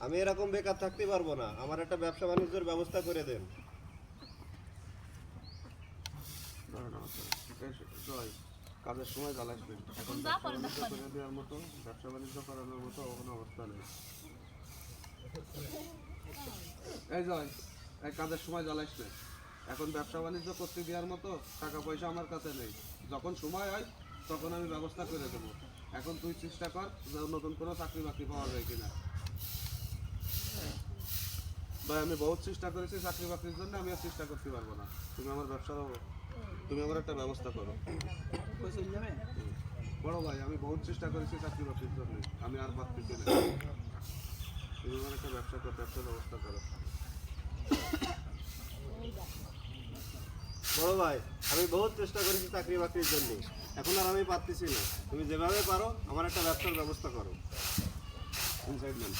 আমি এরকম বেকার থাকতে পারবো না, আমার একটা ব্যবসা বাণিজ্যের ব্যবস্থা করে দেন। কাজের সময় জ্বালাসবেন, এখন ব্যবসা বাণিজ্য করে দেওয়ার মতো, ব্যবসা বাণিজ্য করানোর মতো কোনো অবস্থা নেই। এই জয়, এই কাজের সময় জ্বালাসবে, এখন ব্যবসা বাণিজ্য করতে দেওয়ার মতো টাকা পয়সা আমার কাছে নেই। যখন সময় হয় তখন আমি ব্যবস্থা করে দেবো। এখন তুই চেষ্টা কর যে নতুন কোনো চাকরি বাকরি পাওয়া যায় কিনা। ভাই আমি বহুত চেষ্টা করেছি চাকরি বাকরির জন্য, আমি আর চেষ্টা করতে পারবো না। তুমি আমার ব্যবসার, তুমি আমার একটা ব্যবস্থা করো। বড় ভাই আমি বহুত চেষ্টা করেছি চাকরি বাকরির জন্য, আমি আর পারতেছি না। তুমি আমার একটা ব্যবসার ব্যবস্থা করো। বড় ভাই, আমি বহুত চেষ্টা করেছি চাকরি বাকরির জন্য, এখন আর আমি পারতেছি না। তুমি যেভাবে পারো আমার একটা ব্যবসার ব্যবস্থা করো। Inside man.